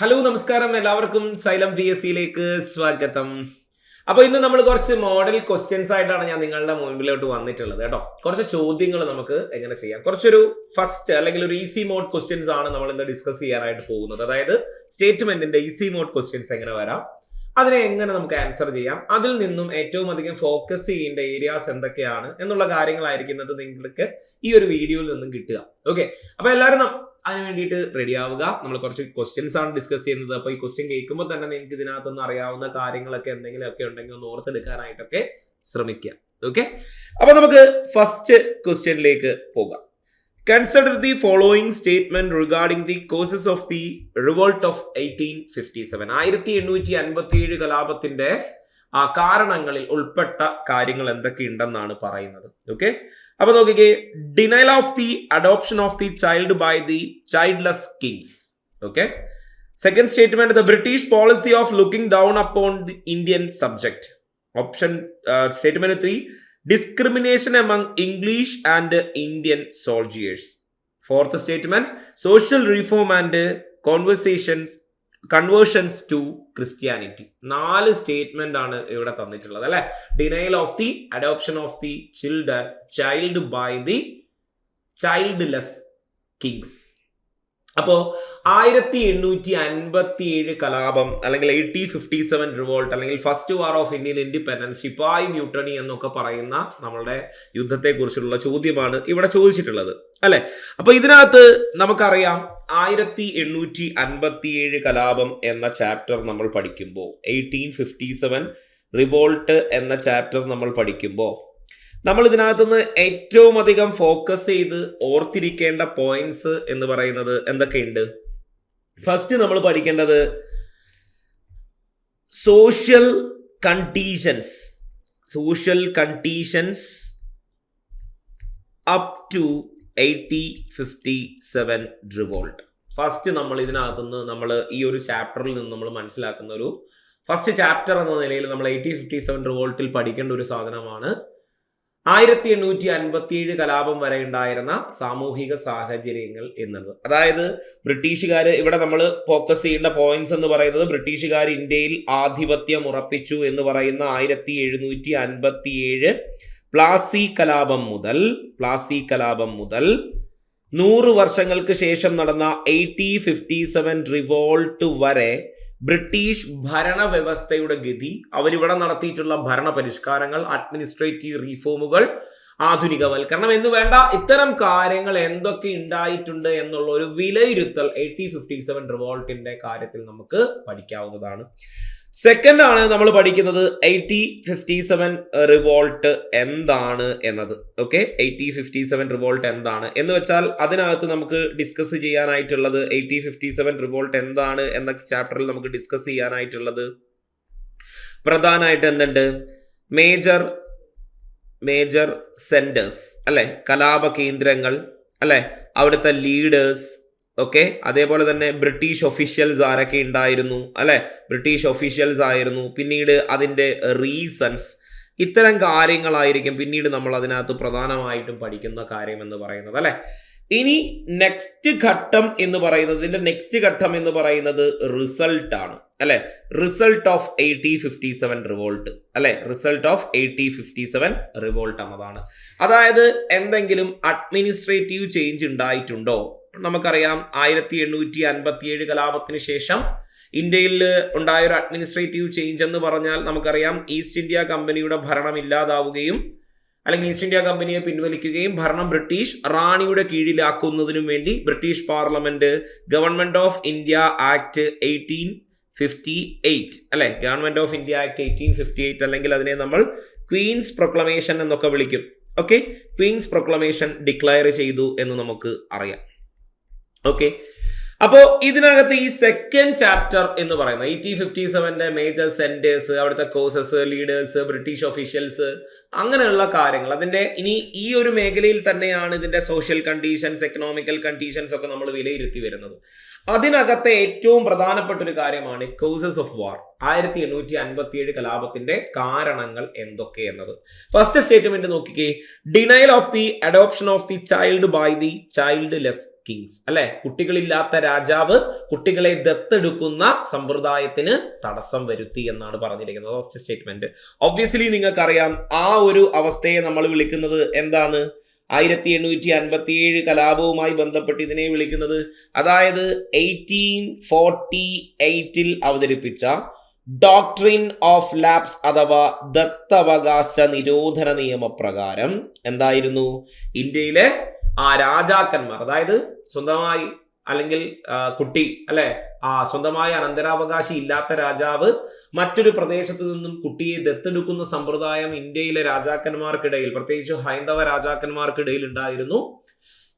Hello നമസ്കാരം, എല്ലാവർക്കും xylem VSC സ്വാഗതം. അപ്പോൾ ഇന്ന് നമ്മൾ കുറച്ച് മോഡൽ ക്വസ്റ്റ്യൻസ് ആയിട്ടാണ് ഞാൻ നിങ്ങളുടെ മുൻപിലോട്ട് വന്നിട്ടുള്ളത് കേട്ടോ. കുറച്ച് ചോദ്യങ്ങൾ നമുക്ക് എങ്ങനെ ചെയ്യാം, കുറച്ചൊരു ഫസ്റ്റ് അല്ലെങ്കിൽ ഒരു ഈസി മോഡ് ക്വസ്റ്റ്യൻസ് ആണ് നമ്മൾ ഇന്ന് ഡിസ്കസ് ചെയ്യാനായിട്ട് പോകുന്നത്. അതായത് സ്റ്റേറ്റ്മെന്റിന്റെ ഈസി മോഡ് ക്വസ്റ്റ്യൻസ് എങ്ങനെ വരാം, അതിനെ എങ്ങനെ നമുക്ക് ആൻസർ ചെയ്യാം, അതിൽ നിന്നും ഏറ്റവും അധികം ഫോക്കസ് ചെയ്യേണ്ട ഏരിയാസ് എന്തൊക്കെയാണ് എന്നുള്ള കാര്യങ്ങളായിരിക്കുന്നത് നിങ്ങൾക്ക് ഈ ഒരു വീഡിയോയിൽ നിന്നും കിട്ടുക. ഓക്കെ, അപ്പൊ എല്ലാവരും അതിന് വേണ്ടിയിട്ട് റെഡി ആവുക. നമ്മൾ കുറച്ച് ക്വസ്റ്റ്യൻസ് ആണ് ഡിസ്കസ് ചെയ്യുന്നത്. അപ്പോൾ ഈ ക്വസ്റ്റ്യൻ കേൾക്കുമ്പോൾ തന്നെ നിങ്ങൾക്ക് ഇതിനകത്തൊന്നും അറിയാവുന്ന കാര്യങ്ങളൊക്കെ എന്തെങ്കിലുമൊക്കെ ഉണ്ടെങ്കിൽ ഒന്ന് ഓർത്തെടുക്കാനായിട്ടൊക്കെ ശ്രമിക്കുക. ഓക്കെ, അപ്പൊ നമുക്ക് ഫസ്റ്റ് ക്വസ്റ്റ്യനിലേക്ക് പോകാം. Consider the following statement regarding the causes of the revolt of 1857. 1857 കലാപത്തിന്റെ കാരണങ്ങളിൽ ഉൾപ്പെട്ട കാര്യങ്ങൾ എന്തൊക്കെയുണ്ടെന്നാണ് പറയുന്നത്. ഓക്കെ, അപ്പൊ നോക്കിക്കേ. Denial of the adoption of the child by the childless kings. Okay, second statement, the British policy of looking down upon the Indian subject. Option statement 3, discrimination among English and Indian soldiers. Fourth statement, social reform and conversions to Christianity. 4 statement ആണ് ഇവിടെ തന്നിട്ടുള്ളത് അല്ലെ. Denial of the adoption of the child by the childless kings. അപ്പോ 1857 കലാപം അല്ലെങ്കിൽ 1857 revolt അല്ലെങ്കിൽ first war of Indian independence, ശിപായി mutiny എന്നൊക്കെ പറയുന്ന നമ്മളുടെ യുദ്ധത്തെ കുറിച്ചുള്ള ചോദ്യമാണ് ഇവിടെ ചോദിച്ചിട്ടുള്ളത് അല്ലെ. അപ്പൊ ഇതിനകത്ത് നമുക്കറിയാം 1857 കലാപം എന്ന ചാപ്റ്റർ നമ്മൾ പഠിക്കുമ്പോൾ, 1857 റിവോൾട്ട് എന്ന ചാപ്റ്റർ നമ്മൾ പഠിക്കുമ്പോൾ നമ്മൾ ഇതിനകത്തുനിന്ന് ഏറ്റവും അധികം ഫോക്കസ് ചെയ്ത് ഓർത്തിരിക്കേണ്ട പോയിന്റ്സ് എന്ന് പറയുന്നത് എന്തൊക്കെയുണ്ട്? ഫസ്റ്റ് നമ്മൾ പഠിക്കേണ്ടത് social conditions up to 1857 revolt. First നമ്മൾ ഇതിനകത്തുനിന്ന് നമ്മൾ ഈ ഒരു ചാപ്റ്ററിൽ നിന്ന് നമ്മൾ മനസ്സിലാക്കുന്ന ഒരു ഫസ്റ്റ് ചാപ്റ്റർ എന്ന നിലയിൽ നമ്മൾ 1857 റിവോൾട്ടിൽ പഠിക്കേണ്ട ഒരു സാധനമാണ് 1857 കലാപം വരെ ഉണ്ടായിരുന്ന സാമൂഹിക സാഹചര്യങ്ങൾ എന്നുള്ളത്. അതായത് ബ്രിട്ടീഷുകാർ, ഇവിടെ നമ്മൾ ഫോക്കസ് ചെയ്യേണ്ട പോയിന്റ്സ് എന്ന് പറയുന്നത്, ബ്രിട്ടീഷുകാർ ഇന്ത്യയിൽ ആധിപത്യം ഉറപ്പിച്ചു എന്ന് പറയുന്ന 1757 പ്ലാസി കലാപം മുതൽ 100 വർഷങ്ങൾക്ക് ശേഷം നടന്ന 1857 റിവോൾട്ട് വരെ ബ്രിട്ടീഷ് ഭരണവ്യവസ്ഥയുടെ ഗതി, അവരിവിടെ നടത്തിയിട്ടുള്ള ഭരണ പരിഷ്കാരങ്ങൾ, അഡ്മിനിസ്ട്രേറ്റീവ് റീഫോമുകൾ, ആധുനികവൽക്കരണം എന്ന് വേണ്ട ഇത്തരം കാര്യങ്ങൾ എന്തൊക്കെ ഉണ്ടായിട്ടുണ്ട് എന്നുള്ള ഒരു വിലയിരുത്തൽ 1857 റിവോൾട്ടിന്റെ കാര്യത്തിൽ നമുക്ക് പഠിക്കാവുന്നതാണ്. സെക്കൻഡ് ആണ് നമ്മൾ പഠിക്കുന്നത് 1857 റിവോൾട്ട് എന്താണ് എന്നത്. ഓക്കെ, 1857 റിവോൾട്ട് എന്താണ് എന്ന് വെച്ചാൽ അതിനകത്ത് നമുക്ക് ഡിസ്കസ് ചെയ്യാനായിട്ടുള്ളത് 1857 റിവോൾട്ട് എന്താണ് എന്ന ചാപ്റ്ററിൽ നമുക്ക് ഡിസ്കസ് ചെയ്യാനായിട്ടുള്ളത് പ്രധാനമായിട്ട് എന്തുണ്ട്? മേജർ സെന്റേഴ്സ് അല്ലെ, കലാപ കേന്ദ്രങ്ങൾ അല്ലെ, അവിടുത്തെ ലീഡേഴ്സ്. ഓക്കെ, അതേപോലെ തന്നെ ബ്രിട്ടീഷ് ഒഫീഷ്യൽസ് ആരൊക്കെ ഉണ്ടായിരുന്നു അല്ലെ, ബ്രിട്ടീഷ് ഒഫീഷ്യൽസ് ആയിരുന്നു. പിന്നീട് അതിൻ്റെ റീസൺസ്, ഇത്തരം കാര്യങ്ങളായിരിക്കും പിന്നീട് നമ്മൾ അതിനകത്ത് പ്രധാനമായിട്ടും പഠിക്കുന്ന കാര്യം എന്ന് പറയുന്നത് അല്ലെ. ഇനി നെക്സ്റ്റ് ഘട്ടം എന്ന് പറയുന്നത് റിസൾട്ട് ആണ് അല്ലെ. റിസൾട്ട് ഓഫ് 1857 റിവോൾട്ട് അല്ലെ, റിസൾട്ട് ഓഫ് 1857 റിവോൾട്ട് എന്നതാണ്. അതായത് എന്തെങ്കിലും അഡ്മിനിസ്ട്രേറ്റീവ് ചേഞ്ച് ഉണ്ടായിട്ടുണ്ടോ? നമുക്കറിയാം 1857 കലാപത്തിന് ശേഷം ഇന്ത്യയിൽ ഉണ്ടായ ഒരു അഡ്മിനിസ്ട്രേറ്റീവ് ചേഞ്ച് എന്ന് പറഞ്ഞാൽ നമുക്കറിയാം ഈസ്റ്റ് ഇന്ത്യ കമ്പനിയുടെ ഭരണം ഇല്ലാതാവുകയും അല്ലെങ്കിൽ ഈസ്റ്റ് ഇന്ത്യ കമ്പനിയെ പിൻവലിക്കുകയും ഭരണം ബ്രിട്ടീഷ് റാണിയുടെ കീഴിലാക്കുന്നതിനും വേണ്ടി British parliament government of India act 1858 അല്ലെ, ഗവൺമെന്റ് ഓഫ് ഇന്ത്യ ആക്ട് 1858 അല്ലെങ്കിൽ അതിനെ നമ്മൾ ക്വീൻസ് പ്രൊക്ലമേഷൻ എന്നൊക്കെ വിളിക്കും. ഓക്കെ, ക്വീൻസ് പ്രൊക്ലമേഷൻ ഡിക്ലെയർ ചെയ്തു എന്ന് നമുക്ക് അറിയാം. ഓക്കെ, അപ്പോ ഇതിനകത്ത് ഈ സെക്കൻഡ് ചാപ്റ്റർ എന്ന് പറയുന്ന 1857 മേജർ സെന്റേഴ്സ്, അവിടുത്തെ കോസസ്, ലീഡേഴ്സ്, ബ്രിട്ടീഷ് ഒഫീഷ്യൽസ്, അങ്ങനെയുള്ള കാര്യങ്ങൾ, അതിന്റെ ഇനി ഈ ഒരു മേഖലയിൽ തന്നെയാണ് ഇതിന്റെ സോഷ്യൽ കണ്ടീഷൻസ്, എക്കണോമിക്കൽ കണ്ടീഷൻസ് ഒക്കെ നമ്മൾ വിലയിരുത്തി വരുന്നത്. അതിനകത്തെ ഏറ്റവും പ്രധാനപ്പെട്ട ഒരു കാര്യമാണ് കോസസ് ഓഫ് വാർ. 1857 കലാപത്തിന്റെ കാരണങ്ങൾ എന്തൊക്കെ എന്നത്. ഫസ്റ്റ് സ്റ്റേറ്റ്മെന്റ് നോക്കിക്കേ, denial of the adoption of the child by the childless kings. അല്ലെ, കുട്ടികളില്ലാത്ത രാജാവ് കുട്ടികളെ ദത്തെടുക്കുന്ന സമ്പ്രദായത്തിന് തടസ്സം വരുത്തി എന്നാണ് പറഞ്ഞിരിക്കുന്നത്. First statement. ഒബ്വിയസ്ലി നിങ്ങൾക്കറിയാം ആ ഒരു അവസ്ഥയെ നമ്മൾ വിളിക്കുന്നത് എന്താണ്? 1857 കലാപവുമായി ബന്ധപ്പെട്ട് ഇതിനെ വിളിക്കുന്നത്, അതായത് 1848 അവതരിപ്പിച്ച ഡോക്ട്രിൻ ഓഫ് ലാപ്സ് അഥവാ ദത്തവകാശ നിരോധന നിയമപ്രകാരം എന്തായിരുന്നു? ഇന്ത്യയിലെ ആ രാജാക്കന്മാർ, അതായത് സ്വന്തമായി അല്ലെങ്കിൽ കുട്ടി അല്ലെ സ്വന്തമായ അനന്തരാവകാശി ഇല്ലാത്ത രാജാവ് മറ്റൊരു പ്രദേശത്ത് നിന്നും കുട്ടിയെ ദത്തെടുക്കുന്ന സമ്പ്രദായം ഇന്ത്യയിലെ രാജാക്കന്മാർക്കിടയിൽ, പ്രത്യേകിച്ച് ഹൈന്ദവ രാജാക്കന്മാർക്കിടയിൽ ഉണ്ടായിരുന്നു.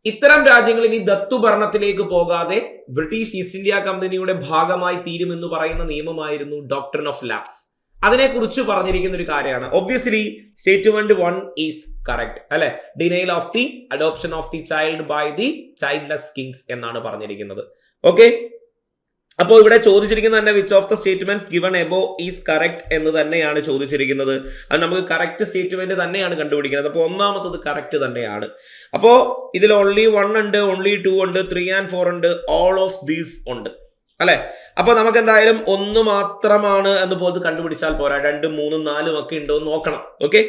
ഇത്തരം രാജ്യങ്ങൾ ഇനി ദത്തുഭരണത്തിലേക്ക് പോകാതെ ബ്രിട്ടീഷ് ഈസ്റ്റ് ഇന്ത്യ കമ്പനിയുടെ ഭാഗമായി തീരുമെന്ന് പറയുന്ന നിയമമായിരുന്നു ഡോക്ട്രിൻ ഓഫ് ലാപ്സ്. അതിനെക്കുറിച്ച് പറഞ്ഞിരിക്കുന്ന ഒരു കാര്യമാണ്. ഒബ്വിയസ്ലി സ്റ്റേറ്റ്മെന്റ് 1 ഈസ് കറക്റ്റ് അല്ലെ. Denial of the adoption of the child by the childless kings എന്നാണ് പറഞ്ഞിരിക്കുന്നത്. ഓക്കെ, അപ്പോൾ ഇവിടെ ചോദിച്ചിരിക്കുന്നത് തന്നെ which of the statements given above is correct എന്ന് തന്നെയാണ് ചോദിച്ചിരിക്കുന്നത്. അത് നമുക്ക് കറക്റ്റ് സ്റ്റേറ്റ്മെന്റ് തന്നെയാണ് കണ്ടുപിടിക്കുന്നത്. അപ്പോൾ ഒന്നാമത്തത് കറക്റ്റ് തന്നെയാണ്. അപ്പോൾ ഇതിൽ ഓൺലി 1 ഉണ്ട്, ഓൺലി 2 ഉണ്ട്, 3 and 4 ഉണ്ട്, ഓൾ ഓഫ് ദീസ് ഉണ്ട് അല്ലെ. അപ്പൊ നമുക്ക് എന്തായാലും 1 മാത്രമാണ് എന്ന് പോലും കണ്ടുപിടിച്ചാൽ പോരാ, 2, 3, 4 ഒക്കെ ഉണ്ടോ എന്ന് നോക്കണം. ഓക്കെ,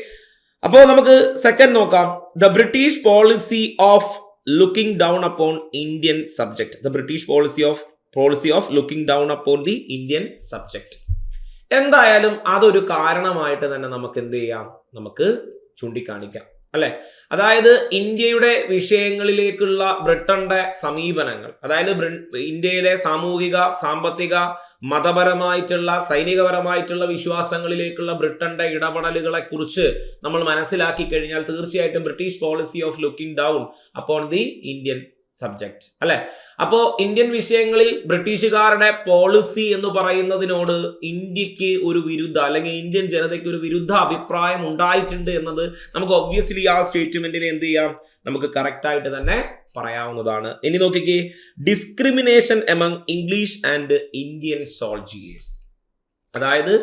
അപ്പോ നമുക്ക് സെക്കൻഡ് നോക്കാം. The British policy of looking down upon Indian subject. The British policy of looking down upon the Indian subject. എന്തായാലും അതൊരു കാരണമായിട്ട് തന്നെ നമുക്ക് എന്ത് ചെയ്യാം, നമുക്ക് ചൂണ്ടിക്കാണിക്കാം അല്ലെ. അതായത് ഇന്ത്യയുടെ വിഷയങ്ങളിലേക്കുള്ള ബ്രിട്ടന്റെ സമീപനങ്ങൾ, അതായത് ഇന്ത്യയിലെ സാമൂഹിക, സാമ്പത്തിക, മതപരമായിട്ടുള്ള, സൈനികപരമായിട്ടുള്ള വിശ്വാസങ്ങളിലേക്കുള്ള ബ്രിട്ടന്റെ ഇടപെടലുകളെ കുറിച്ച് നമ്മൾ മനസ്സിലാക്കി കഴിഞ്ഞാൽ തീർച്ചയായിട്ടും British policy of looking down upon the Indian subject അല്ലെ. അപ്പോ ഇന്ത്യൻ വിഷയങ്ങളിൽ ബ്രിട്ടീഷുകാരുടെ പോളിസി എന്ന് പറയുന്നതിനോട് ഇന്ത്യക്ക് ഒരു വിരുദ്ധ, അല്ലെങ്കിൽ ഇന്ത്യൻ ജനതയ്ക്ക് ഒരു വിരുദ്ധ അഭിപ്രായം ഉണ്ടായിട്ടുണ്ട് എന്നത് നമുക്ക് ഒബ്വിയസ്ലി ആ സ്റ്റേറ്റ്മെന്റിനെ എന്ത് ചെയ്യാം, നമുക്ക് കറക്റ്റ് ആയിട്ട് തന്നെ പറയാവുന്നതാണ്. ഇനി നോക്കിക്കേ, discrimination among English and Indian soldiers. അതായത്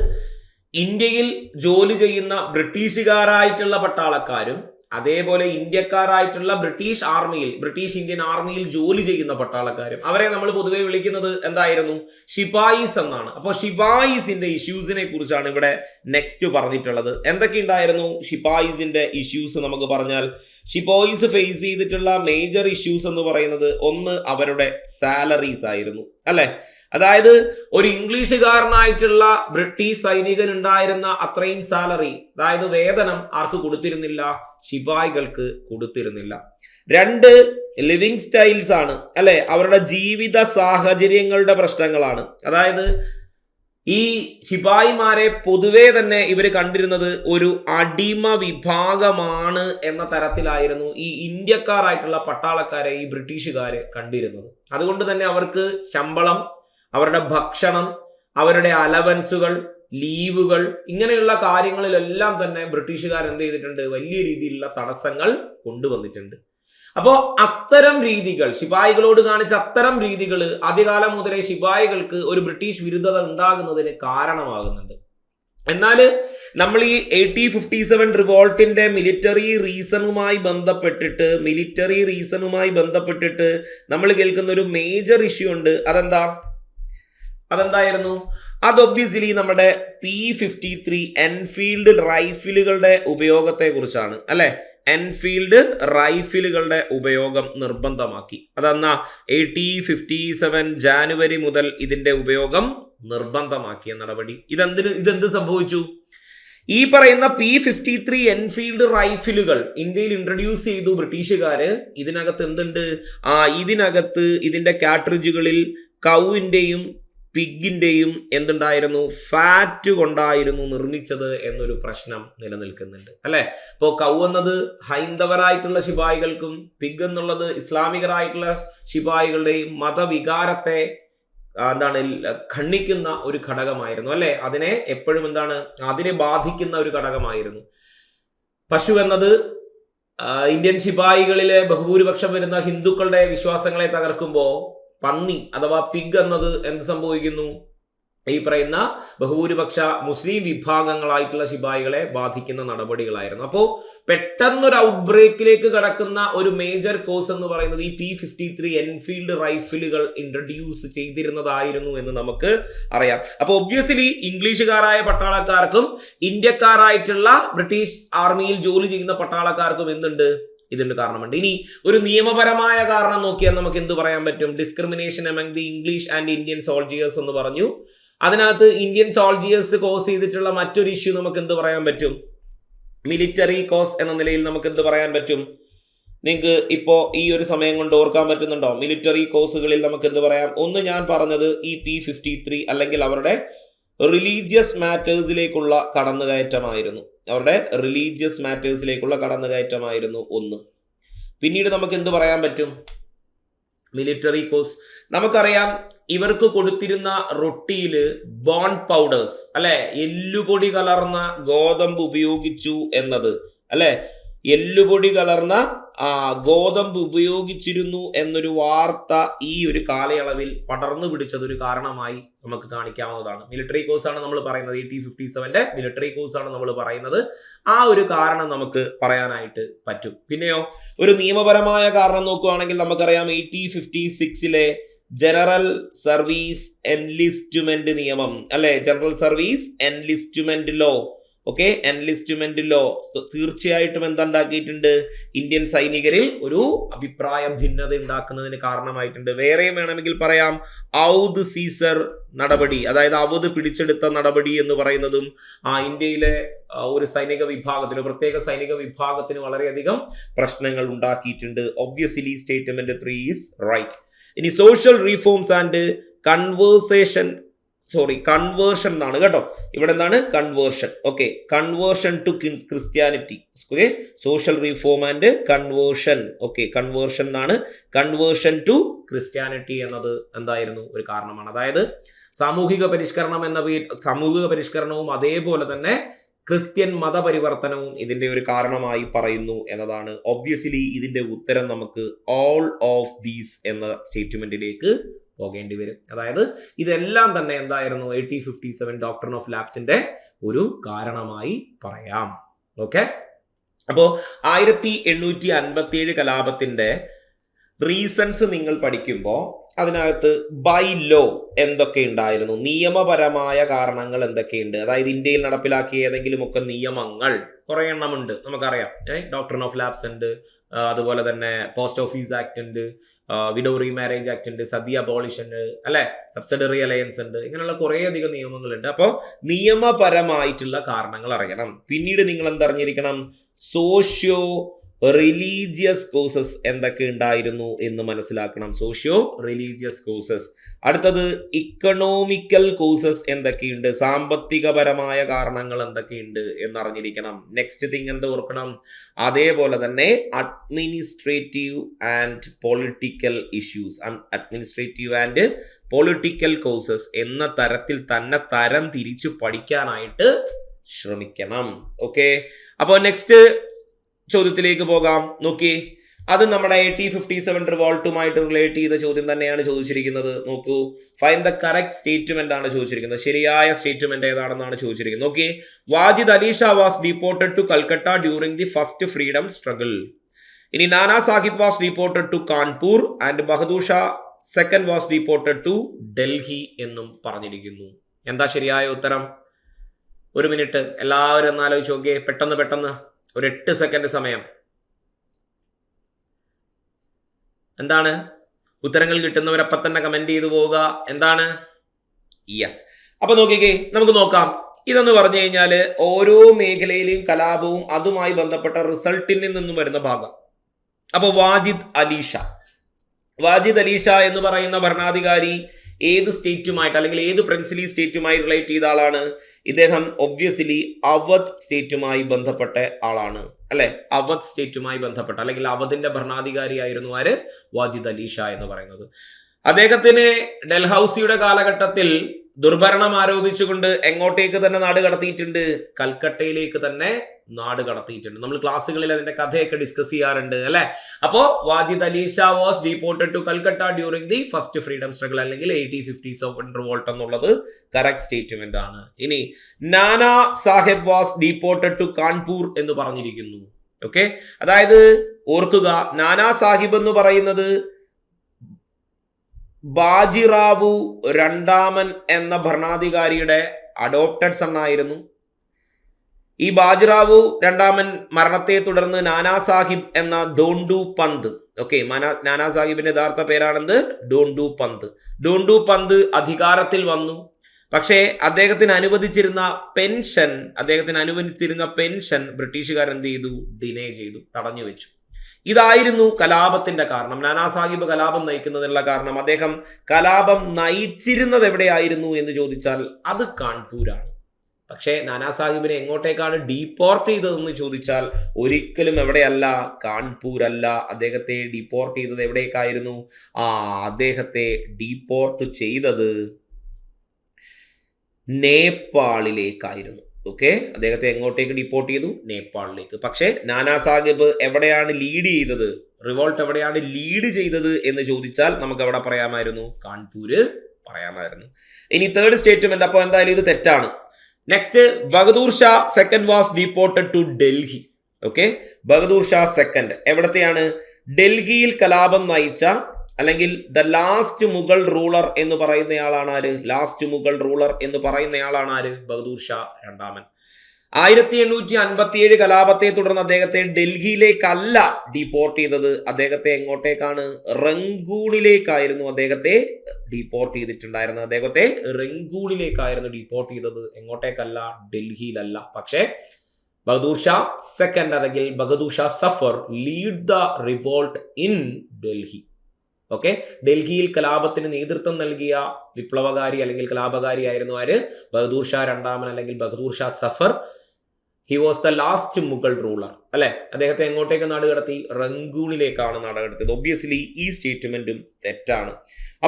ഇന്ത്യയിൽ ജോലി ചെയ്യുന്ന ബ്രിട്ടീഷുകാരായിട്ടുള്ള പട്ടാളക്കാരും അതേപോലെ ഇന്ത്യക്കാരായിട്ടുള്ള ബ്രിട്ടീഷ് ആർമിയിൽ, ബ്രിട്ടീഷ് ഇന്ത്യൻ ആർമിയിൽ ജോലി ചെയ്യുന്ന പട്ടാളക്കാരും, അവരെ നമ്മൾ പൊതുവെ വിളിക്കുന്നത് എന്തായിരുന്നു, ഷിപായീസ് എന്നാണ്. അപ്പോൾ ഷിപായീസിന്റെ ഇഷ്യൂസിനെ കുറിച്ചാണ് ഇവിടെ നെക്സ്റ്റ് പറഞ്ഞിട്ടുള്ളത്. എന്തൊക്കെ ഉണ്ടായിരുന്നു ഷിപായീസിന്റെ ഇഷ്യൂസ് നമുക്ക് പറഞ്ഞാൽ? ഷിപായീസ് ഫേസ് ചെയ്തിട്ടുള്ള മേജർ ഇഷ്യൂസ് എന്ന് പറയുന്നത് ഒന്ന് അവരുടെ സാലറീസ് ആയിരുന്നു അല്ലെ. അതായത് ഒരു ഇംഗ്ലീഷുകാരനായിട്ടുള്ള ബ്രിട്ടീഷ് സൈനികൻ ഉണ്ടായിരുന്ന അത്രയും സാലറി, അതായത് വേതനം ആർക്ക് കൊടുത്തിരുന്നില്ല, ശിപായികൾക്ക് കൊടുത്തിരുന്നില്ല. 2 ലിവിങ് സ്റ്റൈൽസ് ആണ് അല്ലെ, അവരുടെ ജീവിത സാഹചര്യങ്ങളുടെ പ്രശ്നങ്ങളാണ്. അതായത് ഈ ശിപായിമാരെ പൊതുവെ തന്നെ ഇവർ കണ്ടിരുന്നത് ഒരു അടിമ വിഭാഗമാണ് എന്ന തരത്തിലായിരുന്നു ഈ ഇന്ത്യക്കാരായിട്ടുള്ള പട്ടാളക്കാരെ ഈ ബ്രിട്ടീഷുകാരെ കണ്ടിരുന്നത്. അതുകൊണ്ട് തന്നെ അവർക്ക് ശമ്പളം, അവരുടെ ഭക്ഷണം, അവരുടെ അലവൻസുകൾ, ലീവുകൾ, ഇങ്ങനെയുള്ള കാര്യങ്ങളിലെല്ലാം തന്നെ ബ്രിട്ടീഷുകാർ എന്ത് ചെയ്തിട്ടുണ്ട്, വലിയ രീതിയിലുള്ള തടസ്സങ്ങൾ കൊണ്ടുവന്നിട്ടുണ്ട്. അപ്പോൾ അത്തരം രീതികൾ, ശിപായികളോട് കാണിച്ച അത്തരം രീതികൾ ആദ്യകാലം മുതലേ ശിപായികൾക്ക് ഒരു ബ്രിട്ടീഷ് വിരുദ്ധത ഉണ്ടാകുന്നതിന് കാരണമാകുന്നുണ്ട്. എന്നാൽ നമ്മൾ ഈ 1857 റിവോൾട്ടിന്റെ മിലിറ്ററി റീസണുമായി ബന്ധപ്പെട്ടിട്ട് നമ്മൾ കേൾക്കുന്ന ഒരു മേജർ ഇഷ്യൂ ഉണ്ട്. അതെന്തായിരുന്നു? അത് ഒബ്വിയസ്ലി നമ്മുടെ P53 എൻഫീൽഡ് റൈഫിലുകളുടെ ഉപയോഗത്തെ കുറിച്ചാണ് അല്ലെ. എൻഫീൽഡ് റൈഫിലുകളുടെ ഉപയോഗം നിർബന്ധമാക്കി. അതെന്നാ 1857 ജാനുവരി മുതൽ ഇതിന്റെ ഉപയോഗം നിർബന്ധമാക്കിയ നടപടി. ഇതെന്ത് സംഭവിച്ചു? ഈ പറയുന്ന P53 എൻഫീൽഡ് റൈഫിലുകൾ ഇന്ത്യയിൽ ഇൻട്രൊഡ്യൂസ് ചെയ്തു ബ്രിട്ടീഷുകാര്. ഇതിനകത്ത് എന്തുണ്ട്? ഇതിനകത്ത് ഇതിന്റെ കാട്രിഡ്ജുകളിൽ കൗവിന്റെയും പിഗിന്റെയും എന്തുണ്ടായിരുന്നു, ഫാറ്റ് കൊണ്ടായിരുന്നു നിർമ്മിച്ചത് എന്നൊരു പ്രശ്നം നിലനിൽക്കുന്നുണ്ട് അല്ലെ. ഇപ്പോൾ കൗ എന്നത് ഹൈന്ദവരായിട്ടുള്ള ശിപായികൾക്കും പിഗ് എന്നുള്ളത് ഇസ്ലാമികരായിട്ടുള്ള ശിപായികളുടെയും മതവികാരത്തെ ഖണ്ഡിക്കുന്ന ഒരു ഘടകമായിരുന്നു അല്ലെ. അതിനെ എപ്പോഴും അതിനെ ബാധിക്കുന്ന ഒരു ഘടകമായിരുന്നു. പശു എന്നത് ഇന്ത്യൻ ശിപായികളിലെ ബഹുഭൂരിപക്ഷം വരുന്ന ഹിന്ദുക്കളുടെ വിശ്വാസങ്ങളെ തകർക്കുമ്പോൾ പന്നി അഥവാ പിഗ് എന്നത് എന്ത് സംഭവിക്കുന്നു? ഈ പറയുന്ന ബഹുഭൂരിപക്ഷ മുസ്ലിം വിഭാഗങ്ങളായിട്ടുള്ള ശിപായികളെ ബാധിക്കുന്ന നടപടികളായിരുന്നു. അപ്പോൾ പെട്ടെന്നൊരു ഔട്ട് ബ്രേക്കിലേക്ക് കടക്കുന്ന ഒരു മേജർ കോസ് എന്ന് പറയുന്നത് ഈ P53 എൻഫീൽഡ് റൈഫിലുകൾ ഇൻട്രൊഡ്യൂസ് ചെയ്തിരുന്നതായിരുന്നു എന്ന് നമുക്ക് അറിയാം. അപ്പോൾ ഒബ്വിയസ്ലി ഇംഗ്ലീഷുകാരായ പട്ടാളക്കാർക്കും ഇന്ത്യക്കാരായിട്ടുള്ള ബ്രിട്ടീഷ് ആർമിയിൽ ജോലി ചെയ്യുന്ന പട്ടാളക്കാർക്കും എന്തുണ്ട്? ഇതിന്റെ കാരണമുണ്ട്. ഇനി ഒരു നിയമപരമായ കാരണം നോക്കിയാൽ നമുക്ക് എന്ത് പറയാൻ പറ്റും? Discrimination among the English and Indian soldiers എന്ന് പറഞ്ഞു. അതിനകത്ത് ഇന്ത്യൻ സോൾജിയേഴ്സ് കോസ് ചെയ്തിട്ടുള്ള മറ്റൊരു ഇഷ്യൂ നമുക്ക് എന്ത് പറയാൻ പറ്റും? മിലിറ്ററി കോസ് എന്ന നിലയിൽ നമുക്ക് എന്ത് പറയാൻ പറ്റും? നിങ്ങൾക്ക് ഇപ്പോൾ ഈ ഒരു സമയം കൊണ്ട് ഓർക്കാൻ പറ്റുന്നുണ്ടോ? മിലിറ്ററി കോസുകളിൽ നമുക്ക് എന്ത് പറയാം? ഒന്ന് ഞാൻ പറഞ്ഞത് ഈ P53 അല്ലെങ്കിൽ അവരുടെ റിലീജിയസ് മാറ്റേഴ്സിലേക്കുള്ള കടന്നുകയറ്റമായിരുന്നു. ഒന്ന്. പിന്നീട് നമുക്ക് എന്ത് പറയാൻ പറ്റും? മിലിറ്ററി കോസ് നമുക്കറിയാം, ഇവർക്ക് കൊടുത്തിരുന്ന റൊട്ടിയില് ബോൺ പൗഡേഴ്സ് അല്ലെ, എല്ലുപൊടി കലർന്ന ഗോതമ്പ് ഉപയോഗിച്ചു എന്നത് അല്ലെ, എല്ലുപൊടി കലർന്ന ഗോതമ്പ് ഉപയോഗിച്ചിരുന്നു എന്നൊരു വാർത്ത ഈ ഒരു കാലയളവിൽ പടർന്നു പിടിച്ചതൊരു കാരണമായി നമുക്ക് കാണിക്കാവുന്നതാണ്. മിലിറ്ററി കോഴ്സാണ് നമ്മൾ പറയുന്നത്, T57 മിലിറ്ററി കോഴ്സാണ് നമ്മൾ പറയുന്നത്. ആ ഒരു കാരണം നമുക്ക് പറയാനായിട്ട് പറ്റും. പിന്നെയോ ഒരു നിയമപരമായ കാരണം നോക്കുകയാണെങ്കിൽ നമുക്കറിയാം 1856 ജനറൽ സർവീസ് എൻലിസ്റ്റ്മെന്റ് നിയമം അല്ലെ, general service enlistment law. Okay, enlistment law തീർച്ചയായിട്ടും എന്തുണ്ടാക്കിയിട്ടുണ്ട്? ഇന്ത്യൻ സൈനികരിൽ ഒരു അഭിപ്രായ ഭിന്നത ഉണ്ടാക്കുന്നതിന് കാരണമായിട്ടുണ്ട്. വേറെയും വേണമെങ്കിൽ പറയാം, ഔദ് സീസർ നടപടി, അതായത് അവധ് പിടിച്ചെടുത്ത നടപടി എന്ന് പറയുന്നതും ഇന്ത്യയിലെ ഒരു സൈനിക വിഭാഗത്തിന്, പ്രത്യേക സൈനിക വിഭാഗത്തിന് വളരെയധികം പ്രശ്നങ്ങൾ ഉണ്ടാക്കിയിട്ടുണ്ട്. Obviously statement 3 is right. ഇനി സോഷ്യൽ റീഫോംസ് ആൻഡ് കൺവേർഷൻ എന്നാണ് കേട്ടോ. ഇവിടെ എന്താണ്? Conversion. Okay, conversion to Christianity. Okay, social reform and conversion. Okay, conversion എന്നാണ്. കൺവേർഷൻ ടു ക്രിസ്ത്യാനിറ്റി എന്നത് എന്തായിരുന്നു? ഒരു കാരണമാണ്. അതായത് സാമൂഹിക പരിഷ്കരണവും അതേപോലെ തന്നെ ക്രിസ്ത്യൻ മതപരിവർത്തനവും ഇതിന്റെ ഒരു കാരണമായി പറയുന്നു എന്നതാണ്. ഒബ്വിയസ്ലി ഇതിന്റെ ഉത്തരം നമുക്ക് ഓൾ ഓഫ് ദീസ് എന്ന സ്റ്റേറ്റ്മെന്റിലേക്ക് പോകേണ്ടി വരും. അതായത് ഇതെല്ലാം തന്നെ എന്തായിരുന്നു? 1857 ഡോക്ട്രിൻ ഓഫ് ലാപ്സിന്റെ ഒരു കാരണമായി പറയാം. ഓക്കെ, അപ്പോ 1857 കലാപത്തിന്റെ റീസൺസ് നിങ്ങൾ പഠിക്കുമ്പോൾ അതിനകത്ത് ബൈ ലോ എന്തൊക്കെ ഉണ്ടായിരുന്നു, നിയമപരമായ കാരണങ്ങൾ എന്തൊക്കെയുണ്ട്, അതായത് ഇന്ത്യയിൽ നടപ്പിലാക്കിയ ഏതെങ്കിലുമൊക്കെ നിയമങ്ങൾ കുറെ എണ്ണമുണ്ട് നമുക്കറിയാം. ഡോക്ട്രിൻ ഓഫ് ലാപ്സ് ഉണ്ട്, അതുപോലെ തന്നെ പോസ്റ്റ് ഓഫീസ് ആക്ട് ഉണ്ട്, വിഡോ റീമാരേജ് ആക്ട് ഉണ്ട്, സതി അബോളിഷൻ ഉണ്ട് അല്ലെ, സബ്സിഡറി അലയൻസ് ഉണ്ട്, ഇങ്ങനെയുള്ള കുറേ അധികം നിയമങ്ങളുണ്ട്. അപ്പോൾ നിയമപരമായിട്ടുള്ള കാരണങ്ങൾ അറിയണം. പിന്നീട് നിങ്ങൾ എന്തറിഞ്ഞിരിക്കണം? സോഷ്യോ റിലീജിയസ് കോസസ് എന്തൊക്കെ ഉണ്ടായിരുന്നു എന്ന് മനസ്സിലാക്കണം. Socio religious causes. അടുത്തത് ഇക്കണോമിക്കൽ കോസസ് എന്തൊക്കെയുണ്ട്, സാമ്പത്തികപരമായ കാരണങ്ങൾ എന്തൊക്കെയുണ്ട് എന്നറിഞ്ഞിരിക്കണം. നെക്സ്റ്റ് തിങ് എന്താ ഓർക്കണം? അതേപോലെ തന്നെ administrative and political issues, administrative and political causes എന്ന തരത്തിൽ തന്നെ തരം തിരിച്ചു പഠിക്കാനായിട്ട് ശ്രമിക്കണം. ഓക്കെ, അപ്പോൾ നെക്സ്റ്റ് ചോദ്യത്തിലേക്ക് പോകാം. നോക്കി, അത് നമ്മുടെ 1857 റിവോൾട്ടുമായിട്ട് റിലേറ്റ് ചെയ്ത ചോദ്യം തന്നെയാണ് ചോദിച്ചിരിക്കുന്നത്. നോക്കൂ, ഫൈൻഡ് ദ കറക്റ്റ് സ്റ്റേറ്റ്മെന്റ് ആണ് ചോദിച്ചിരിക്കുന്നത്. ശരിയായ സ്റ്റേറ്റ്മെന്റ് ഏതാണെന്നാണ് ചോദിച്ചിരിക്കുന്നത്. നോക്കി, Wajid Ali Shah was deported to Calcutta during the first freedom struggle. ഇനി Nana Sahib was deported to Kanpur and Bahadur Shah second was deported to Delhi എന്നും പറഞ്ഞിരിക്കുന്നു. എന്താ ശരിയായ ഉത്തരം? ഒരു മിനിറ്റ് എല്ലാവരും ഒന്ന് ആലോചിച്ച് നോക്കിയേ, പെട്ടെന്ന് ഒരു 8 സെക്കൻഡ് സമയം. എന്താണ് ഉത്തരങ്ങൾ? കിട്ടുന്നവരപ്പം തന്നെ കമന്റ് ചെയ്തു പോവുക. എന്താണ്? യെസ്. അപ്പൊ നോക്കിക്കേ, നമുക്ക് നോക്കാം. ഇതെന്ന് പറഞ്ഞു കഴിഞ്ഞാല് ഓരോ മേഖലയിലെയും കലാപവും അതുമായി ബന്ധപ്പെട്ട റിസൾട്ടിൽ നിന്നും വരുന്ന ഭാഗം. അപ്പൊ വാജിദ് അലി ഷാ എന്ന് പറയുന്ന ഭരണാധികാരി ഏത് സ്റ്റേറ്റുമായിട്ട് അല്ലെങ്കിൽ ഏത് പ്രിൻസിലി സ്റ്റേറ്റുമായി റിലേറ്റ് ചെയ്ത ആളാണ്? ഇദ്ദേഹം ഒബ്വിയസ്ലി അവധ് സ്റ്റേറ്റുമായി ബന്ധപ്പെട്ട ആളാണ് അല്ലെ. അവധ് സ്റ്റേറ്റുമായി ബന്ധപ്പെട്ട അല്ലെങ്കിൽ അവധിന്റെ ഭരണാധികാരിയായിരുന്നു ആര്? വാജിദ് അലി ഷാ എന്ന് പറയുന്നത്. അദ്ദേഹത്തിന് ഡൽഹൌസിയുടെ കാലഘട്ടത്തിൽ ദുർഭരണം ആരോപിച്ചുകൊണ്ട് എങ്ങോട്ടേക്ക് തന്നെ നാട് കടത്തിയിട്ടുണ്ട്? കൽക്കട്ടയിലേക്ക് തന്നെ നാട് കടത്തിയിട്ടുണ്ട്. നമ്മൾ ക്ലാസ്സുകളിൽ അതിന്റെ കഥയൊക്കെ ഡിസ്കസ് ചെയ്യാറുണ്ട് അല്ലെ. അപ്പോ Wajid Ali Shah was deported to Calcutta during the first freedom struggle, അല്ലെങ്കിൽ 1850s റിവോൾട്ട് എന്നുള്ളത് കറക്റ്റ് സ്റ്റേറ്റ്മെന്റ് ആണ്. ഇനി Nana Sahib was deported to Kanpur എന്ന് പറഞ്ഞിരിക്കുന്നു. ഓക്കെ, അതായത് ഓർക്കുക, നാനാ സാഹിബ് എന്ന് പറയുന്നത് ബാജിറാവു രണ്ടാമൻ എന്ന ഭരണാധികാരിയുടെ അഡോപ്റ്റഡ് സൺ ആയിരുന്നു. ഈ ബാജിറാവു രണ്ടാമൻ മരണത്തെ തുടർന്ന് നാനാ സാഹിബ് എന്ന ഡോണ്ടു പന്ത്, ഓക്കെ, നാനാ സാഹിബിന്റെ യഥാർത്ഥ പേരാണെന്ത്? ഡോണ്ടു പന്ത്. ഡോണ്ടു പന്ത് അധികാരത്തിൽ വന്നു. പക്ഷേ അദ്ദേഹത്തിന് അനുവദിച്ചിരുന്ന പെൻഷൻ ബ്രിട്ടീഷുകാർ എന്ത് ചെയ്തു? ഡിനേ ചെയ്തു, തടഞ്ഞു വെച്ചു. ഇതായിരുന്നു കലാപത്തിന്റെ കാരണം. നാനാ സാഹിബ് കലാപം നയിക്കുന്നതിനുള്ള കാരണം. അദ്ദേഹം കലാപം നയിച്ചിരുന്നത് എവിടെയായിരുന്നു എന്ന് ചോദിച്ചാൽ അത് കാൺപൂരാണ്. പക്ഷേ നാനാ സാഹിബിനെ എങ്ങോട്ടേക്കാണ് ഡീപ്പോർട്ട് ചെയ്തതെന്ന് ചോദിച്ചാൽ ഒരിക്കലും എവിടെയല്ല, കാൺപൂരല്ല. അദ്ദേഹത്തെ ഡീപ്പോർട്ട് ചെയ്തത് എവിടേക്കായിരുന്നു? അദ്ദേഹത്തെ ഡീപ്പോർട്ട് ചെയ്തത് നേപ്പാളിലേക്കായിരുന്നു. ഓക്കെ, അദ്ദേഹത്തെ എങ്ങോട്ടേക്ക് ഡിപ്പോർട്ട് ചെയ്തു? നേപ്പാളിലേക്ക്. പക്ഷേ നാനാ സാഹിബ് എവിടെയാണ് ലീഡ് ചെയ്തത്? റിവോൾട്ട് എവിടെയാണ് ലീഡ് ചെയ്തത് എന്ന് ചോദിച്ചാൽ നമുക്ക് എവിടെ പറയാമായിരുന്നു? കാൺപൂര് പറയാമായിരുന്നു. ഇനി തേർഡ് സ്റ്റേറ്റ്മെന്റ്, അപ്പോൾ എന്തായാലും ഇത് തെറ്റാണ്. Next, Bahadur Shah second was deported to Delhi. Okay, Bahadur Shah second എവിടത്തെയാണ്? ഡൽഹിയിൽ കലാപം നയിച്ച, അല്ലെങ്കിൽ ദ ലാസ്റ്റ് മുഗൾ റൂളർ എന്ന് പറയുന്നയാളാണ് ആര്? ബഹദൂർ ഷാ രണ്ടാമൻ. 1857 കലാപത്തെ തുടർന്ന് അദ്ദേഹത്തെ ഡൽഹിയിലേക്കല്ല ഡീപ്പോർട്ട് ചെയ്തത്. അദ്ദേഹത്തെ എങ്ങോട്ടേക്കാണ്? റങ്കൂണിലേക്കായിരുന്നു അദ്ദേഹത്തെ ഡീപ്പോർട്ട് ചെയ്തിട്ടുണ്ടായിരുന്നത്. അദ്ദേഹത്തെ റങ്കൂണിലേക്കായിരുന്നു ഡീപ്പോർട്ട് ചെയ്തത്, എങ്ങോട്ടേക്കല്ല, ഡൽഹിയിലല്ല. പക്ഷേ ബഹദൂർ ഷാ സെക്കൻഡ് അല്ലെങ്കിൽ Bahadur Shah Zafar lead the revolt in Delhi. Okay, ഡൽഹിയിൽ കലാപത്തിന് നേതൃത്വം നൽകിയ വിപ്ലവകാരി അല്ലെങ്കിൽ കലാപകാരി ആയിരുന്നു ആര്? ബഹദൂർ ഷാ രണ്ടാമൻ അല്ലെങ്കിൽ Bahadur Shah Zafar. He was the last Mughal ruler അല്ലെ. അദ്ദേഹത്തെ എങ്ങോട്ടേക്ക് നാട് കടത്തി? റങ്കൂണിലേക്കാണ് നാട് കടത്തിയത്. ഒബ്വിയസ്ലി ഈ സ്റ്റേറ്റ്മെന്റും തെറ്റാണ്.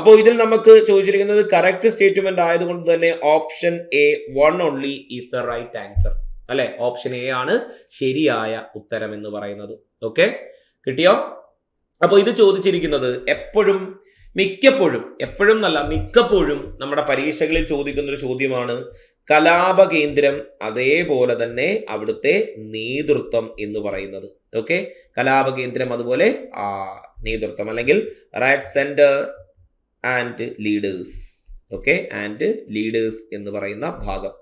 അപ്പോൾ ഇതിൽ നമുക്ക് ചോദിച്ചിരിക്കുന്നത് കറക്റ്റ് സ്റ്റേറ്റ്മെന്റ് ആയതുകൊണ്ട് തന്നെ option A 1 only is the right answer അല്ലെ. ഓപ്ഷൻ എ ആണ് ശരിയായ ഉത്തരം എന്ന് പറയുന്നത്. ഓക്കെ, കിട്ടിയോ? അപ്പോൾ ഇത് ചോദിച്ചിരിക്കുന്നത് മിക്കപ്പോഴും നമ്മുടെ പരീക്ഷകളിൽ ചോദിക്കുന്ന ഒരു ചോദ്യമാണ്. കലാപകേന്ദ്രം, അതേപോലെ തന്നെ അവിടുത്തെ നേതൃത്വം എന്ന് പറയുന്നത്. ഓക്കെ, കലാപകേന്ദ്രം അതുപോലെ നേതൃത്വം, അല്ലെങ്കിൽ right centre and leaders. Okay, and leaders എന്ന് പറയുന്ന ഭാഗം.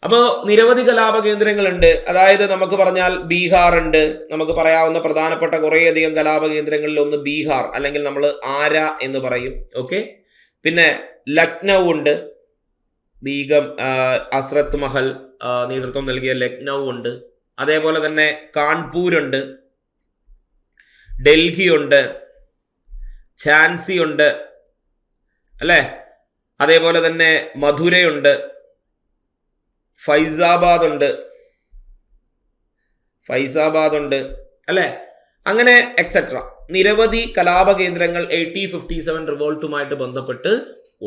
അപ്പോൾ നിരവധി കലാപ കേന്ദ്രങ്ങളുണ്ട്. അതായത് നമുക്ക് പറഞ്ഞാൽ ബീഹാർ ഉണ്ട്. നമുക്ക് പറയാവുന്ന പ്രധാനപ്പെട്ട കുറേയധികം കലാപ കേന്ദ്രങ്ങളിൽ ഒന്ന് ബീഹാർ, അല്ലെങ്കിൽ നമ്മൾ ആര എന്ന് പറയും. ഓക്കെ, പിന്നെ ലക്നൗ ഉണ്ട്. ബീഗം അസ്രത്ത് മഹൽ നേതൃത്വം നൽകിയ ലക്നൗ ഉണ്ട്. അതേപോലെ തന്നെ കാൺപൂരുണ്ട്, ഡൽഹി ഉണ്ട്, ഝാൻസി ഉണ്ട് അല്ലേ. അതേപോലെ തന്നെ മധുരയുണ്ട്, ഫൈസാബാദ് ഉണ്ട് അല്ലെ. അങ്ങനെ എക്സെട്ര നിരവധി കലാപ കേന്ദ്രങ്ങൾ 1857 റിവോൾട്ടുമായിട്ട് ബന്ധപ്പെട്ട്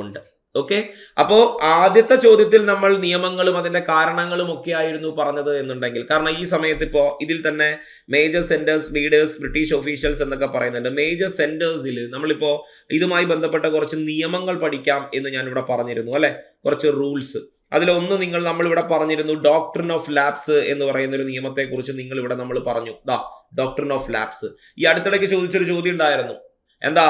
ഉണ്ട്. ഓക്കെ, അപ്പോ ആദ്യത്തെ ചോദ്യത്തിൽ നമ്മൾ നിയമങ്ങളും അതിന്റെ കാരണങ്ങളും ഒക്കെ ആയിരുന്നു പറഞ്ഞത് എന്നുണ്ടെങ്കിൽ, കാരണം ഈ സമയത്ത് ഇപ്പോ ഇതിൽ തന്നെ major centres, leaders, British officials എന്നൊക്കെ പറയുന്നുണ്ട്. മേജർ സെന്റേഴ്സിൽ നമ്മളിപ്പോ ഇതുമായി ബന്ധപ്പെട്ട കുറച്ച് നിയമങ്ങൾ പഠിക്കാം എന്ന് ഞാൻ ഇവിടെ പറഞ്ഞിരുന്നു അല്ലെ. കുറച്ച് റൂൾസ്. അതിലൊന്ന് നമ്മളിവിടെ പറഞ്ഞിരുന്നു ഡോക്ട്രിൻ ഓഫ് ലാപ്സ് എന്ന് പറയുന്ന ഒരു നിയമത്തെ കുറിച്ച് നമ്മൾ പറഞ്ഞു. ഡോക്ട്രിൻ ഓഫ് ലാപ്സ് ഈ അടുത്തിടയ്ക്ക് ചോദിച്ചൊരു ചോദ്യം ഉണ്ടായിരുന്നു. എന്താ?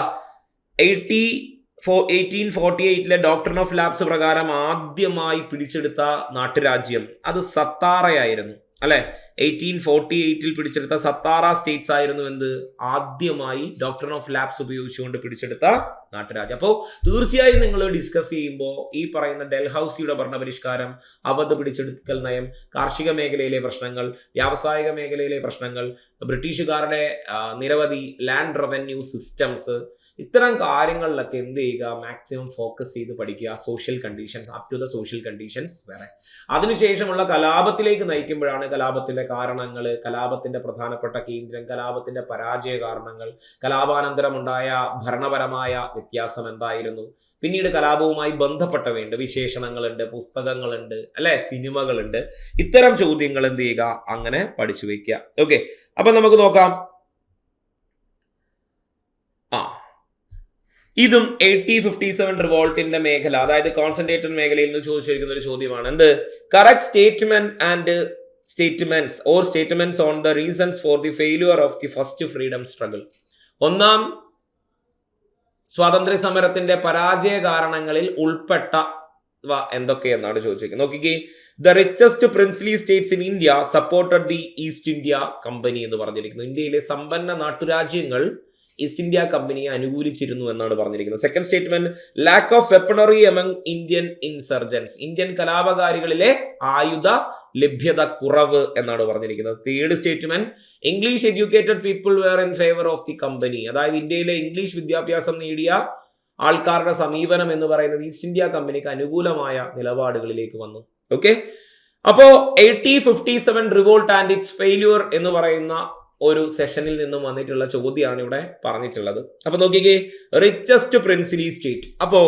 1848 ഡോക്ട്രിൻ ഓഫ് ലാപ്സ് പ്രകാരം ആദ്യമായി പിടിച്ചെടുത്ത നാട്ടുരാജ്യം അത് സത്താറയായിരുന്നു അല്ലെ. 1848 പിടിച്ചെടുത്ത സത്താറ സ്റ്റേറ്റ്സ് ആയിരുന്നു എന്ത്? ആദ്യമായി ഡോക്ട്രിൻ ഓഫ് ലാപ്സ് ഉപയോഗിച്ചുകൊണ്ട് പിടിച്ചെടുത്ത നാട്ടുരാജ്യം. അപ്പോൾ തീർച്ചയായും നിങ്ങൾ ഡിസ്കസ് ചെയ്യുമ്പോൾ ഈ പറയുന്ന ഡൽഹൌസിയുടെ ഭരണപരിഷ്കാരം, അവധ് പിടിച്ചെടുക്കൽ നയം, കാർഷിക മേഖലയിലെ പ്രശ്നങ്ങൾ, വ്യാവസായിക മേഖലയിലെ പ്രശ്നങ്ങൾ, ബ്രിട്ടീഷുകാരുടെ നിരവധി ലാൻഡ് റവന്യൂ സിസ്റ്റംസ്, ഇത്തരം കാര്യങ്ങളിലൊക്കെ എന്ത് ചെയ്യുക, മാക്സിമം ഫോക്കസ് ചെയ്ത് പഠിക്കുക. Social conditions, up to the social conditions വരെ. അതിനുശേഷമുള്ള കലാപത്തിലേക്ക് നയിക്കുമ്പോഴാണ് കലാപത്തിന്റെ കാരണങ്ങൾ, കലാപത്തിന്റെ പ്രധാനപ്പെട്ട കേന്ദ്രം, കലാപത്തിന്റെ പരാജയ കാരണങ്ങൾ, കലാപാനന്തരമുണ്ടായ ഭരണപരമായ വ്യത്യാസം എന്തായിരുന്നു, പിന്നീട് കലാപവുമായി ബന്ധപ്പെട്ടവയുണ്ട്, വിശേഷണങ്ങളുണ്ട്, പുസ്തകങ്ങളുണ്ട്, അല്ലെ, സിനിമകളുണ്ട്. ഇത്തരം ചോദ്യങ്ങൾ എന്ത് ചെയ്യുക, അങ്ങനെ പഠിച്ചു വെക്കുക. ഓക്കെ, അപ്പൊ നമുക്ക് നോക്കാം. ഇതും 1857 റിവോൾട്ടിന്റെ മേഖല, അതായത് കോൺസെൻട്രേറ്റഡ് മേഖലയിൽ നിന്ന് ചോദിച്ചിരിക്കുന്ന ഒരു ചോദ്യമാണ്. എന്ത്? Correct statement and statements on the reasons for the failure of the first freedom struggle. ഒന്നാം സ്വാതന്ത്ര്യ സമരത്തിന്റെ പരാജയ കാരണങ്ങളിൽ ഉൾപ്പെട്ട എന്തൊക്കെയെന്നാണ് ചോദിച്ചിരിക്കുന്നത്. നോക്കിക്കേ, the richest princely States in India supported the east India company എന്ന് പറഞ്ഞിരിക്കുന്നു. ഇന്ത്യയിലെ സമ്പന്ന നാട്ടുരാജ്യങ്ങൾ ഈസ്റ്റ് ഇന്ത്യ കമ്പനിയെ അനുകൂലിച്ചിരുന്നു എന്നാണ് പറഞ്ഞിരിക്കുന്നത്. Second statement, lack of weaponry among Indian insurgents. Indian കലാപകാരികളിലെ ആയുധ ലഭ്യത കുറവ് എന്നാണ് പറഞ്ഞിരിക്കുന്നത്. Third statement, English educated people were in favour of the company. അതായത് ഇന്ത്യയിലെ ഇംഗ്ലീഷ് വിദ്യാഭ്യാസം നേടിയ ആൾക്കാരുടെ സമീപനം എന്ന് പറയുന്നത് ഈസ്റ്റ് ഇന്ത്യ കമ്പനിക്ക് അനുകൂലമായ നിലപാടുകളിലേക്ക് വന്നു. ഓക്കെ, അപ്പോ 1857 റിവോൾട്ട് ആൻഡ് ഇറ്റ്സ് ഫെയിലിയർ എന്ന് പറയുന്ന ഒരു സെഷനിൽ നിന്നും വന്നിട്ടുള്ള ചോദ്യമാണ് ഇവിടെ പറഞ്ഞിട്ടുള്ളത്. അപ്പൊ നോക്കിക്കേ, റിച്ചസ്റ്റ് പ്രിൻസ്ലി സ്റ്റേറ്റ്. അപ്പോ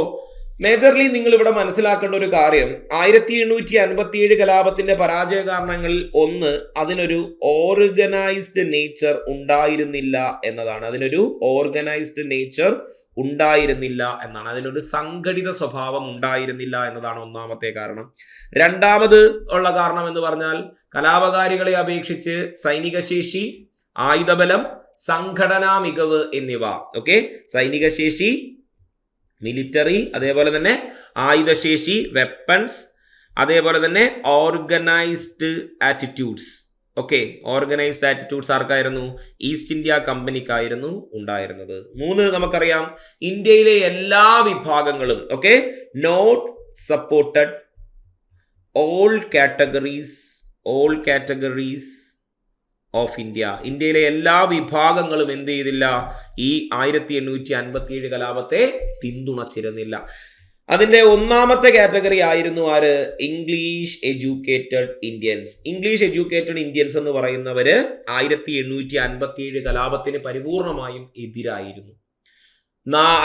മേജർലി നിങ്ങൾ ഇവിടെ മനസ്സിലാക്കേണ്ട ഒരു കാര്യം, 1857 കലാപത്തിന്റെ പരാജയ കാരണങ്ങളിൽ ഒന്ന്, അതിനൊരു ഓർഗനൈസ്ഡ് നേച്ചർ ഉണ്ടായിരുന്നില്ല എന്നതാണ്. അതിനൊരു ഓർഗനൈസ്ഡ് നേച്ചർ ഉണ്ടായിരുന്നില്ല എന്നാണ്. അതിനൊരു സംഘടിത സ്വഭാവം ഉണ്ടായിരുന്നില്ല എന്നതാണ് ഒന്നാമത്തെ കാരണം. രണ്ടാമത് ഉള്ള കാരണം എന്ന് പറഞ്ഞാൽ, കലാപകാരികളെ അപേക്ഷിച്ച് സൈനിക ശേഷി, ആയുധബലം, സംഘടനാ മികവ് എന്നിവ. ഓക്കെ, സൈനിക ശേഷി, മിലിറ്ററി, അതേപോലെ തന്നെ ആയുധശേഷി, വെപ്പൺസ്, അതേപോലെ തന്നെ organised attitudes. Okay, organised attitudes ആർക്കായിരുന്നു? ഈസ്റ്റ് ഇന്ത്യ കമ്പനിക്കായിരുന്നു ഉണ്ടായിരുന്നത്. 3, നമുക്കറിയാം, ഇന്ത്യയിലെ എല്ലാ വിഭാഗങ്ങളും, okay, not supported all categories of India. ഇന്ത്യയിലെ എല്ലാ വിഭാഗങ്ങളും എന്ത് ചെയ്തില്ല? ഈ 1857 കലാപത്തെ പിന്തുണച്ചിരുന്നില്ല. അതിന്റെ ഒന്നാമത്തെ കാറ്റഗറി ആയിരുന്നു ആര്? English educated Indians. English educated Indians എന്ന് പറയുന്നവര് 1857 കലാപത്തിന് പരിപൂർണമായും എതിരായിരുന്നു.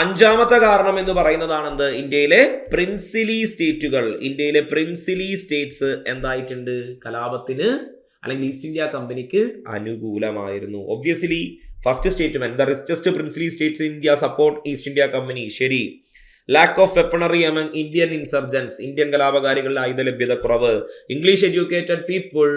അഞ്ചാമത്തെ കാരണം എന്ന് പറയുന്നതാണ് എന്ത്? ഇന്ത്യയിലെ പ്രിൻസിലി സ്റ്റേറ്റ്സ് എന്തായിട്ടുണ്ട്? കലാപത്തിന് അല്ലെങ്കിൽ ഈസ്റ്റ് ഇന്ത്യ കമ്പനിക്ക് അനുകൂലമായിരുന്നു. Obviously first statement, the richest princely states in India support East India company, ശരി. Lack of weaponry among Indian insurgents, Indian കലാപകാരികളുടെ ആയുധ ലഭ്യത കുറവ്. English educated people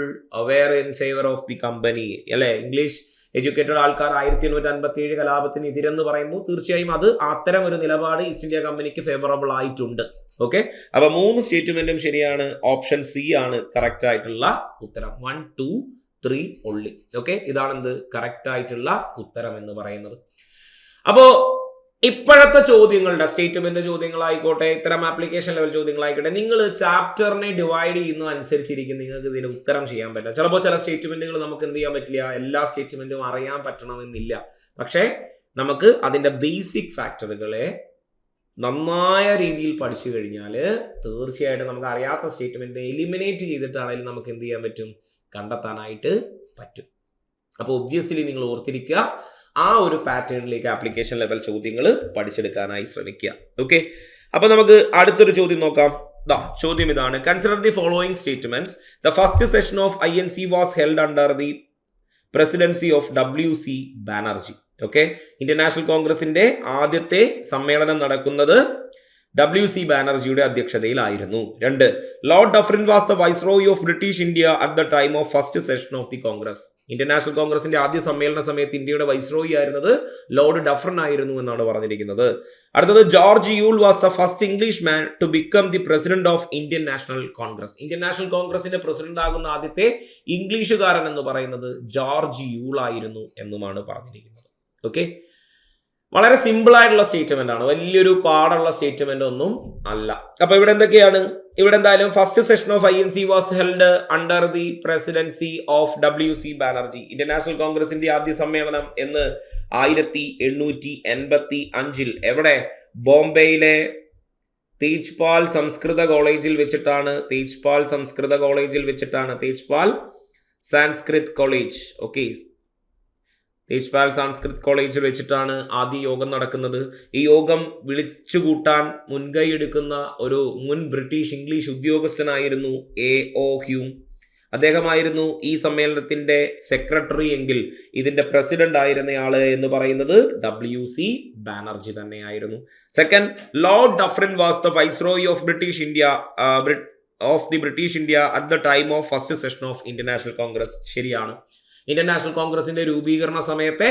were in favour of the company, അല്ലെ? English educated ആൾക്കാർ 1857 കലാപത്തിന് എതിരെന്ന് പറയുമ്പോൾ തീർച്ചയായും അത് അത്തരം ഒരു നിലപാട് ഈസ്റ്റ് ഇന്ത്യ കമ്പനിക്ക് ഫേവറബിൾ ആയിട്ടുണ്ട്. ഓക്കെ, അപ്പൊ 3 സ്റ്റേറ്റ്മെന്റും ശരിയാണ്. ഓപ്ഷൻ സി ആണ് കറക്റ്റ് ആയിട്ടുള്ള ഉത്തരം. 1, 2, 3 only. ഓക്കെ, ഇതാണ് എന്ത്? കറക്റ്റ് ആയിട്ടുള്ള ഉത്തരം എന്ന് പറയുന്നത്. അപ്പോ ഇപ്പോഴത്തെ ചോദ്യങ്ങളുടെ സ്റ്റേറ്റ്മെന്റ് ചോദ്യങ്ങളായിക്കോട്ടെ, ഇത്തരം ആപ്ലിക്കേഷൻ ലെവൽ ചോദ്യങ്ങളായിക്കോട്ടെ, നിങ്ങൾ ചാപ്റ്ററിനെ ഡിവൈഡ് ചെയ്യുന്ന അനുസരിച്ചിരിക്കും നിങ്ങൾക്ക് ഇതിന് ഉത്തരം ചെയ്യാൻ പറ്റില്ല. ചിലപ്പോൾ ചില സ്റ്റേറ്റ്മെന്റുകൾ നമുക്ക് എന്ത് ചെയ്യാൻ പറ്റില്ല, എല്ലാ സ്റ്റേറ്റ്മെന്റും അറിയാൻ പറ്റണമെന്നില്ല. പക്ഷേ നമുക്ക് അതിന്റെ ബേസിക് ഫാക്ടറുകളെ നന്നായ രീതിയിൽ പഠിച്ചു കഴിഞ്ഞാൽ തീർച്ചയായിട്ടും നമുക്ക് അറിയാത്ത സ്റ്റേറ്റ്മെന്റ് എലിമിനേറ്റ് ചെയ്തിട്ടാണെങ്കിലും നമുക്ക് എന്ത് ചെയ്യാൻ പറ്റും? കണ്ടെത്താനായിട്ട് പറ്റും. അപ്പോൾ ഒബ്വിയസ്ലി നിങ്ങൾ ഓർത്തിരിക്കുക, ആ ഒരു പാറ്റേണിലേക്ക് ആപ്ലിക്കേഷൻ ലെവൽ ചോദ്യങ്ങൾ പഠിച്ചെടുക്കാനായി ശ്രമിക്കുക. ഓക്കെ, അപ്പൊ നമുക്ക് അടുത്തൊരു ചോദ്യം നോക്കാം. ചോദ്യം ഇതാണ്. Consider the following statements. The first session of INC was held under the presidency of WC Banerjee. Okay, Indian National കോൺഗ്രസിന്റെ ആദ്യത്തെ സമ്മേളനം നടക്കുന്നത് WC ബാനർജിയുടെ അധ്യക്ഷതയിലായിരുന്നു. 2, Lord Dufferin was the viceroy of British India at the time of first session of the Congress. Indian National കോൺഗ്രസിന്റെ ആദ്യ സമ്മേളന സമയത്ത് ഇന്ത്യയുടെ വൈസ്രോയി ആയിരുന്നത് ലോർഡ് ഡഫറിൻ ആയിരുന്നു എന്നാണ് പറഞ്ഞിരിക്കുന്നത്. അടുത്തത്, George Yule was the first English man to become the president of Indian National Congress. Indian National കോൺഗ്രസിന്റെ പ്രസിഡന്റ് ആകുന്ന ആദ്യത്തെ ഇംഗ്ലീഷുകാരൻ എന്ന് പറയുന്നത് ജോർജ് യൂൾ ആയിരുന്നു എന്നുമാണ് പറഞ്ഞിരിക്കുന്നത്. ഓക്കെ, വളരെ സിമ്പിൾ ആയിട്ടുള്ള സ്റ്റേറ്റ്മെന്റ് ആണ്, വലിയൊരു പാടുള്ള സ്റ്റേറ്റ്മെന്റ് ഒന്നും അല്ല. അപ്പൊ ഇവിടെ എന്തൊക്കെയാണ്? ഇവിടെ എന്തായാലും first session of INC was held under the presidency of WC Banerjee. Indian National കോൺഗ്രസിന്റെ ആദ്യ സമ്മേളനം എന്ന് 1885 എവിടെ? ബോംബെയിലെ തേജ്പാൽ സംസ്കൃത കോളേജിൽ വെച്ചിട്ടാണ്. Tejpal Sanskrit college. Okay, Tejpal Sanskrit കോളേജിൽ വെച്ചിട്ടാണ് ആദ്യ യോഗം നടക്കുന്നത്. ഈ യോഗം വിളിച്ചുകൂട്ടാൻ മുൻകൈ എടുക്കുന്ന ഒരു മുൻ ബ്രിട്ടീഷ് ഇംഗ്ലീഷ് ഉദ്യോഗസ്ഥനായിരുന്നു A.O. ഹ്യൂം. അദ്ദേഹമായിരുന്നു ഈ സമ്മേളനത്തിന്റെ സെക്രട്ടറി എങ്കിൽ ഇതിന്റെ പ്രസിഡന്റ് ആയിരുന്നയാള് എന്ന് പറയുന്നത് WC ബാനർജി തന്നെയായിരുന്നു. Second, Lord Dufferin was the viceroy of British India at the time of first session of Indian National Congress. ശരിയാണ്, ഇന്ത്യൻ നാഷണൽ കോൺഗ്രസിന്റെ രൂപീകരണ സമയത്തെ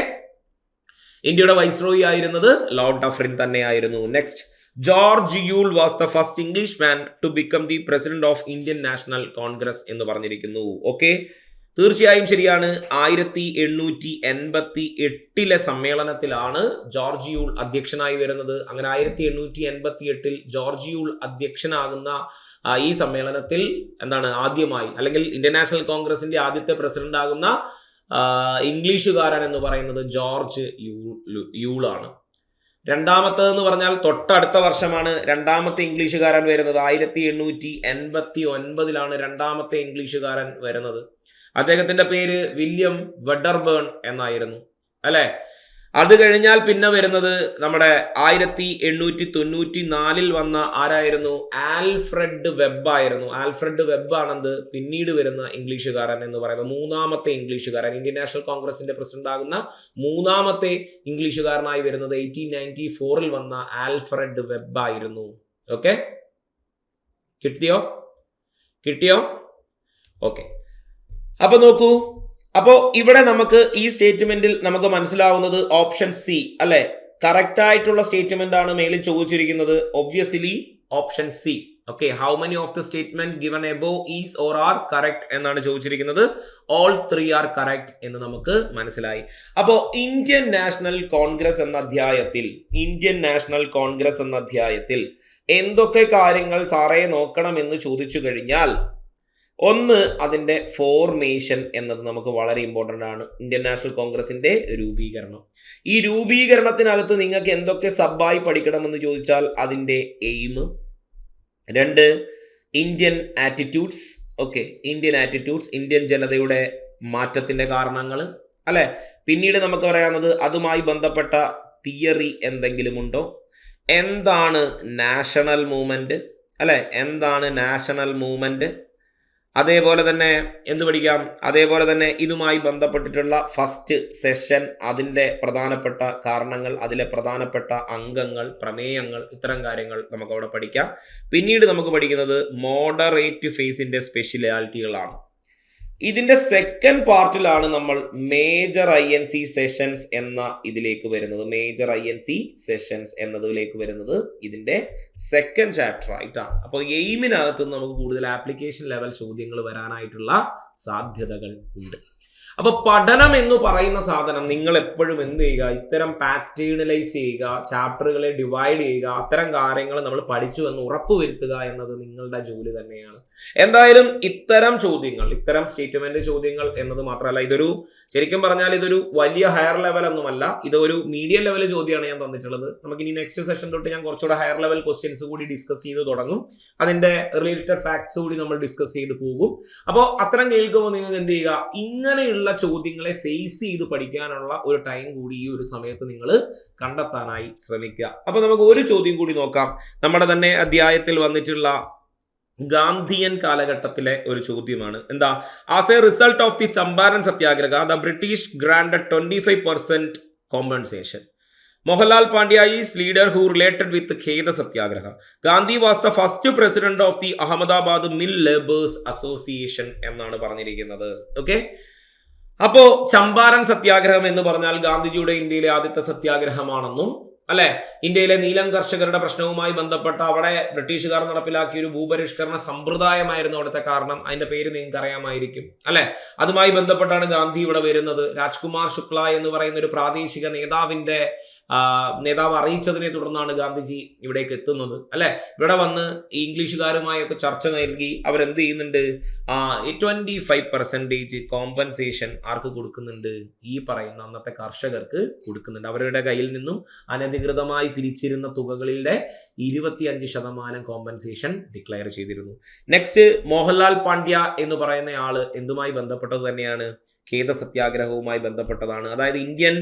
ഇന്ത്യയുടെ വൈസ്രോയി ആയിരുന്നത് ലോർഡ് ഡഫറിൻ തന്നെയായിരുന്നു. Next, George Yule was the first English man to become the president of Indian National Congress എന്ന് പറഞ്ഞിരിക്കുന്നു. ഓക്കെ, തീർച്ചയായും ശരിയാണ്. 1888 സമ്മേളനത്തിലാണ് ജോർജ് യൂൾ അധ്യക്ഷനായി വരുന്നത്. അങ്ങനെ 1888 ജോർജ് യൂൾ അധ്യക്ഷനാകുന്ന ഈ സമ്മേളനത്തിൽ ആദ്യമായി, അല്ലെങ്കിൽ ഇന്ത്യൻ നാഷണൽ കോൺഗ്രസിന്റെ ആദ്യത്തെ പ്രസിഡന്റ് ആകുന്ന ഇംഗ്ലീഷുകാരൻ എന്ന് പറയുന്നത് ജോർജ് യൂൾ ആണ്. രണ്ടാമത്തേതെന്ന് പറഞ്ഞാൽ തൊട്ടടുത്ത വർഷമാണ് രണ്ടാമത്തെ ഇംഗ്ലീഷുകാരൻ വരുന്നത്. 1889 രണ്ടാമത്തെ ഇംഗ്ലീഷുകാരൻ വരുന്നത്. അദ്ദേഹത്തിന്റെ പേര് വില്യം വെഡർബേൺ എന്നായിരുന്നു, അല്ലെ? അത് കഴിഞ്ഞാൽ പിന്നെ വരുന്നത് നമ്മുടെ 1894 വന്ന ആരായിരുന്നു? ആൽഫ്രഡ് വെബ് ആയിരുന്നു. ആൽഫ്രഡ് വെബ് ആണെന്ത് പിന്നീട് വരുന്ന ഇംഗ്ലീഷുകാരൻ എന്ന് പറയുന്നത്. മൂന്നാമത്തെ ഇംഗ്ലീഷുകാരൻ, ഇന്ത്യൻ നാഷണൽ കോൺഗ്രസിന്റെ പ്രസിഡന്റ് ആകുന്ന മൂന്നാമത്തെ ഇംഗ്ലീഷുകാരനായി വരുന്നത് 1894 വന്ന ആൽഫ്രഡ് വെബ് ആയിരുന്നു. ഓക്കെ, കിട്ടിയോ? ഓക്കെ, അപ്പൊ നോക്കൂ. അപ്പോ ഇവിടെ നമുക്ക് ഈ സ്റ്റേറ്റ്മെന്റിൽ നമുക്ക് മനസ്സിലാവുന്നത് ഓപ്ഷൻ സി അല്ലെ കറക്റ്റ് ആയിട്ടുള്ള സ്റ്റേറ്റ്മെന്റ് ആണ് മേളിൽ ചോദിച്ചിരിക്കുന്നത്. Obviously option C. Okay, how many of the statement given above is or are correct എന്നാണ് ചോദിച്ചിരിക്കുന്നത്. ഓൾ 3 ആർ കറക്റ്റ് എന്ന് നമുക്ക് മനസ്സിലായി. അപ്പോ ഇന്ത്യൻ നാഷണൽ കോൺഗ്രസ് എന്ന അധ്യായത്തിൽ എന്തൊക്കെ കാര്യങ്ങൾ സാറേ നോക്കണം എന്ന് ചോദിച്ചു കഴിഞ്ഞാൽ, ഒന്ന്, അതിന്റെ ഫോർമേഷൻ എന്നത് നമുക്ക് വളരെ ഇമ്പോർട്ടൻ്റ് ആണ്. ഇന്ത്യൻ നാഷണൽ കോൺഗ്രസിന്റെ രൂപീകരണം. ഈ രൂപീകരണത്തിനകത്ത് നിങ്ങൾക്ക് എന്തൊക്കെ സബ്ബായി പഠിക്കണമെന്ന് ചോദിച്ചാൽ അതിന്റെ aim. 2, Indian attitudes. Okay, Indian ജനതയുടെ മാറ്റത്തിന്റെ കാരണങ്ങൾ, അല്ലെ? പിന്നീട് നമുക്ക് പറയാവുന്നത് അതുമായി ബന്ധപ്പെട്ട തിയറി എന്തെങ്കിലും ഉണ്ടോ? എന്താണ് നാഷണൽ മൂവ്മെന്റ്, അതേപോലെ തന്നെ എന്ത് പഠിക്കാം? അതേപോലെ തന്നെ ഇതുമായി ബന്ധപ്പെട്ടിട്ടുള്ള ഫസ്റ്റ് സെഷൻ, അതിൻ്റെ പ്രധാനപ്പെട്ട കാരണങ്ങൾ, അതിലെ പ്രധാനപ്പെട്ട അംഗങ്ങൾ, പ്രമേയങ്ങൾ, ഇത്തരം കാര്യങ്ങൾ നമുക്ക് അവിടെ പഠിക്കാം. പിന്നീട് നമുക്ക് പഠിക്കുന്നത് മോഡറേറ്റ് ഫേസിന്റെ സ്പെഷ്യാലിറ്റികളാണ്. ഇതിന്റെ സെക്കൻഡ് പാർട്ടിലാണ് നമ്മൾ മേജർ INC സെഷൻസ് ഇതിലേക്ക് വരുന്നത്. ഇതിന്റെ സെക്കൻഡ് ചാപ്റ്റർ ആയിട്ടാണ്. അപ്പോൾ എയിമിനകത്ത് നമുക്ക് കൂടുതൽ ആപ്ലിക്കേഷൻ ലെവൽ ചോദ്യങ്ങൾ വരാനായിട്ടുള്ള സാധ്യതകൾ ഉണ്ട്. അപ്പൊ പഠനം എന്ന് പറയുന്ന സാധനം നിങ്ങൾ എപ്പോഴും എന്ത് ചെയ്യുക? ഇത്തരം പാറ്റേണലൈസ് ചെയ്യുക, ചാപ്റ്ററുകളെ ഡിവൈഡ് ചെയ്യുക, അത്തരം കാര്യങ്ങൾ നമ്മൾ പഠിച്ചു എന്ന് ഉറപ്പുവരുത്തുക എന്നത് നിങ്ങളുടെ ജോലി തന്നെയാണ്. എന്തായാലും ഇത്തരം സ്റ്റേറ്റ്മെന്റ് ചോദ്യങ്ങൾ എന്നത് മാത്രമല്ല, ശരിക്കും പറഞ്ഞാൽ ഇതൊരു വലിയ ഹയർ ലെവൽ ഒന്നുമല്ല, ഇതൊരു മീഡിയം ലെവൽ ചോദ്യമാണ് ഞാൻ തന്നിട്ടുള്ളത്. നമുക്ക് ഇനി നെക്സ്റ്റ് സെഷൻ തൊട്ട് ഞാൻ കുറച്ചുകൂടെ ഹയർ ലെവൽ ക്വസ്റ്റ്യൻസ് കൂടി ഡിസ്കസ് ചെയ്ത് തുടങ്ങും. അതിന്റെ റിലേറ്റഡ് ഫാക്ട്സ് കൂടി നമ്മൾ ഡിസ്കസ് ചെയ്ത് പോകും. അപ്പോൾ അത്തരം കേൾക്കുമ്പോൾ നിങ്ങൾ എന്ത് ചെയ്യുക? ഇങ്ങനെയുള്ള ചോദ്യങ്ങളെ ഫേസ് ചെയ്ത് പഠിക്കാനുള്ള ഒരു ടൈം കൂടി ഈ ഒരു സമയത്ത് നിങ്ങൾ കണ്ടെത്താനായി ശ്രമിക്കുക. അപ്പൊ നമുക്ക് ഒരു ചോദ്യം കൂടി നോക്കാം. നമ്മുടെ തന്നെ അധ്യായത്തിൽ വന്നിട്ടുള്ള ഗാന്ധിയൻ കാലഘട്ടത്തിലെ ഒരു ചോദ്യമാണ്. എന്താ? As A result of the Champaran Satyagraha the British granted 25% compensation. Mohanlal Pandya is leader who related with Kheda Satyagraha. Gandhi was the first president of the Ahmedabad Mill Labourers Association എന്നാണ് പറഞ്ഞിരിക്കുന്നത്. ഓക്കെ, അപ്പോ ചമ്പാരൻ സത്യാഗ്രഹം എന്ന് പറഞ്ഞാൽ ഗാന്ധിജിയുടെ ഇന്ത്യയിലെ ആദ്യത്തെ സത്യാഗ്രഹമാണെന്നും, അല്ലെ, ഇന്ത്യയിലെ നീലം കർഷകരുടെ പ്രശ്നവുമായി ബന്ധപ്പെട്ട അവിടെ ബ്രിട്ടീഷുകാർ നടപ്പിലാക്കിയ ഒരു ഭൂപരിഷ്കരണ സമ്പ്രദായമായിരുന്നു അവിടുത്തെ കാരണം. അതിന്റെ പേര് നിങ്ങൾക്ക് അറിയാമായിരിക്കും, അല്ലെ? അതുമായി ബന്ധപ്പെട്ടാണ് ഗാന്ധി ഇവിടെ വരുന്നത്. രാജ്കുമാർ ശുക്ല എന്ന് പറയുന്ന ഒരു പ്രാദേശിക നേതാവിന്റെ നേതാവ് അറിയിച്ചതിനെ തുടർന്നാണ് ഗാന്ധിജി ഇവിടേക്ക് എത്തുന്നത് അല്ലെ. ഇവിടെ വന്ന് ഈ ഇംഗ്ലീഷുകാരുമായൊക്കെ ചർച്ച നൽകി അവരെന്ത് ചെയ്യുന്നുണ്ട്, 25% കോമ്പൻസേഷൻ ആർക്ക് കൊടുക്കുന്നുണ്ട്, ഈ പറയുന്ന അന്നത്തെ കർഷകർക്ക് കൊടുക്കുന്നുണ്ട്. അവരുടെ കയ്യിൽ നിന്നും അനധികൃതമായി പിരിച്ചിരുന്ന തുകകളിലെ 25% കോമ്പൻസേഷൻ ഡിക്ലെയർ ചെയ്തിരുന്നു. നെക്സ്റ്റ്, മോഹൻലാൽ പാണ്ഡ്യ എന്ന് പറയുന്ന ആള് എന്തുമായി ബന്ധപ്പെട്ടത് തന്നെയാണ്, ഖേദ സത്യാഗ്രഹവുമായി ബന്ധപ്പെട്ടതാണ്. അതായത് ഇന്ത്യൻ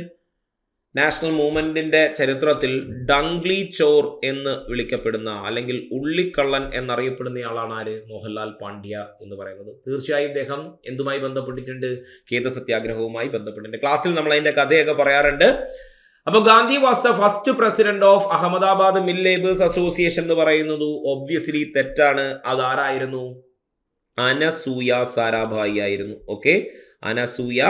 നാഷണൽ മൂവ്മെന്റിന്റെ ചരിത്രത്തിൽ ഡംഗ്ലി ചോർ എന്ന് വിളിക്കപ്പെടുന്ന അല്ലെങ്കിൽ ഉള്ളിക്കള്ളൻ എന്നറിയപ്പെടുന്നയാളാണ് ആര്, മോഹൻലാൽ പാണ്ഡ്യ എന്ന് പറയുന്നത്. തീർച്ചയായും ഇദ്ദേഹം എന്തുമായി ബന്ധപ്പെട്ടിട്ടുണ്ട്, ഖേദ സത്യാഗ്രഹവുമായി ബന്ധപ്പെട്ടിട്ടുണ്ട്. ക്ലാസ്സിൽ നമ്മൾ അതിന്റെ കഥയൊക്കെ പറയാറുണ്ട്. അപ്പോൾ Gandhi was the first president of Ahmedabad mill labours association എന്ന് പറയുന്നത് ഒബ്വിയസ്ലി തെറ്റാണ്. അതാരായിരുന്നു, അനസൂയ സാരാഭായി ആയിരുന്നു. ഓക്കെ, അനസൂയ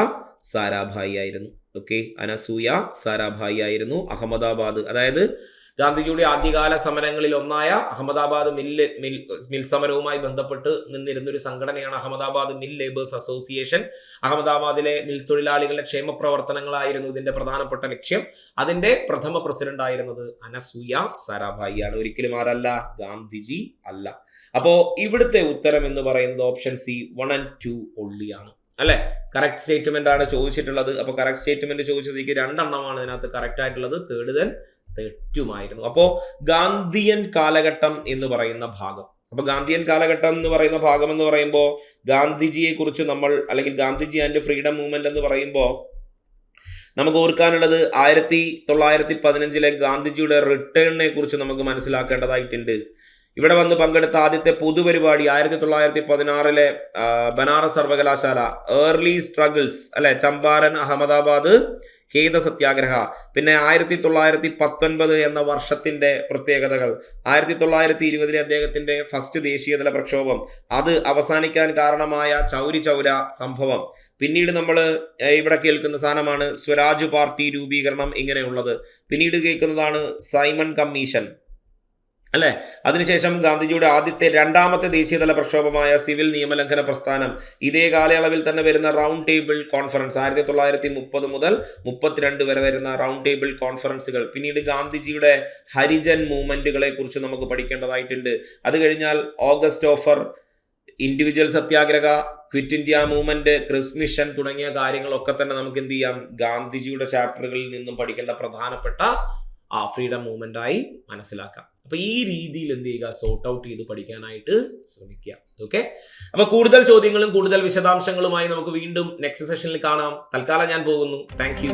സാരാഭായി ആയിരുന്നു. ഓക്കെ, അനസൂയ സാരാഭായി ആയിരുന്നു. അഹമ്മദാബാദ്, അതായത് ഗാന്ധിജിയുടെ ആദ്യകാല സമരങ്ങളിൽ ഒന്നായ അഹമ്മദാബാദ് മിൽ സമരവുമായി ബന്ധപ്പെട്ട് നിന്നിരുന്നൊരു സംഘടനയാണ് അഹമ്മദാബാദ് മിൽ ലേബേഴ്സ് അസോസിയേഷൻ. അഹമ്മദാബാദിലെ മിൽ തൊഴിലാളികളുടെ ക്ഷേമ പ്രവർത്തനങ്ങളായിരുന്നു ഇതിന്റെ പ്രധാനപ്പെട്ട ലക്ഷ്യം. അതിന്റെ പ്രഥമ പ്രസിഡന്റ് ആയിരുന്നത് അനസൂയ സാരാഭായി ആണ്, ഒരിക്കലും ആരല്ല, ഗാന്ധിജി അല്ല. അപ്പോ ഇവിടുത്തെ ഉത്തരം എന്ന് പറയുന്നത് ഓപ്ഷൻ സി 1 and 2 ഒള്ളിയാണ് അല്ലെ. കറക്റ്റ് സ്റ്റേറ്റ്മെന്റ് ആണ് ചോദിച്ചിട്ടുള്ളത്. അപ്പൊ കറക്റ്റ് സ്റ്റേറ്റ്മെന്റ് ചോദിച്ചതിലേക്ക് 2 എണ്ണമാണ് ഇതിനകത്ത് കറക്റ്റ് ആയിട്ടുള്ളത്, തേർഡ് തെറ്റുമായിരുന്നു. അപ്പോ ഗാന്ധിയൻ കാലഘട്ടം എന്ന് പറയുന്ന ഭാഗം, അപ്പൊ ഗാന്ധിയൻ കാലഘട്ടം എന്ന് പറയുന്ന ഭാഗം എന്ന് പറയുമ്പോൾ ഗാന്ധിജിയെ കുറിച്ച് നമ്മൾ, അല്ലെങ്കിൽ ഗാന്ധിജി ആൻഡ് ഫ്രീഡം മൂവ്മെന്റ് എന്ന് പറയുമ്പോൾ നമുക്ക് ഓർക്കാനുള്ളത് 1915 ഗാന്ധിജിയുടെ റിട്ടേണിനെ കുറിച്ച് നമുക്ക് മനസ്സിലാക്കേണ്ടതായിട്ടുണ്ട്. ഇവിടെ വന്ന് പങ്കെടുത്ത ആദ്യത്തെ പൊതുപരിപാടി 1916 ബനാറസ് സർവകലാശാല ഏർലി സ്ട്രഗിൾസ് അല്ലെ, ചമ്പാരൻ, അഹമ്മദാബാദ് ഖേദ സത്യാഗ്രഹ. പിന്നെ 1919 എന്ന വർഷത്തിന്റെ പ്രത്യേകതകൾ, 1920 അദ്ദേഹത്തിന്റെ ഫസ്റ്റ് ദേശീയതല പ്രക്ഷോഭം, അത് അവസാനിക്കാൻ കാരണമായ ചൗരി ചൗര സംഭവം. പിന്നീട് നമ്മൾ ഇവിടെ കേൾക്കുന്ന സാധനമാണ് സ്വരാജ് പാർട്ടി രൂപീകരണം, ഇങ്ങനെയുള്ളത്. പിന്നീട് കേൾക്കുന്നതാണ് സൈമൺ കമ്മീഷൻ അല്ലെ. അതിനുശേഷം ഗാന്ധിജിയുടെ രണ്ടാമത്തെ ദേശീയതല പ്രക്ഷോഭമായ സിവിൽ നിയമലംഘന പ്രസ്ഥാനം. ഇതേ കാലയളവിൽ തന്നെ വരുന്ന റൗണ്ട് ടേബിൾ കോൺഫറൻസ്, 1930 മുതൽ 32 വരെ വരുന്ന റൗണ്ട് ടേബിൾ കോൺഫറൻസുകൾ. പിന്നീട് ഗാന്ധിജിയുടെ ഹരിജൻ മൂവ്മെന്റുകളെ കുറിച്ച് നമുക്ക് പഠിക്കേണ്ടതായിട്ടുണ്ട്. അത് കഴിഞ്ഞാൽ August offer, individual Satyagraha, quit India movement, Cripps mission തുടങ്ങിയ കാര്യങ്ങളൊക്കെ തന്നെ നമുക്ക് എന്ത് ചെയ്യാം, ഗാന്ധിജിയുടെ ചാപ്റ്ററുകളിൽ നിന്നും പഠിക്കേണ്ട പ്രധാനപ്പെട്ട ഫ്രീഡം മൂവ്മെന്റ് ആയി മനസ്സിലാക്കാം. അപ്പൊ ഈ രീതിയിൽ എന്ത് ചെയ്യുക, സോർട്ട് ഔട്ട് ചെയ്ത് പഠിക്കാനായിട്ട് ശ്രമിക്കുക. ഓക്കെ, അപ്പൊ കൂടുതൽ ചോദ്യങ്ങളും കൂടുതൽ വിശദാംശങ്ങളുമായി നമുക്ക് വീണ്ടും നെക്സ്റ്റ് സെഷനിൽ കാണാം. തൽക്കാലം ഞാൻ പോകുന്നു. Thank you.